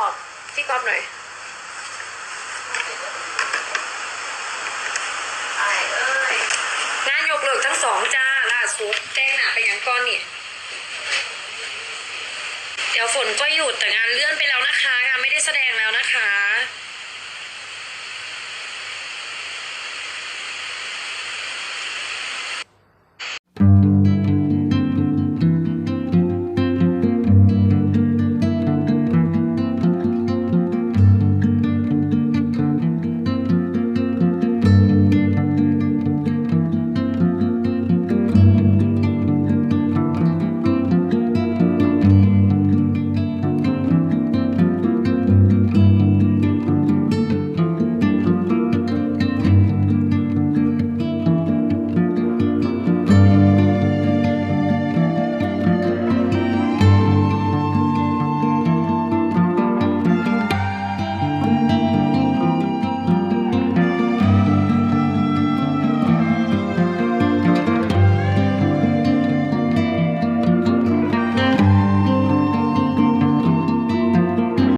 บอกพี่ก๊อฟหน่อยงานยกเลิกทั้ง2จ้าล่าสุดแจ้งหนาไปอย่างก้อนนี่เดี๋ยวฝนก็หยุดแต่งานเลื่อนไปแล้วนะคะงานไม่ได้แสดงแล้วนะคะ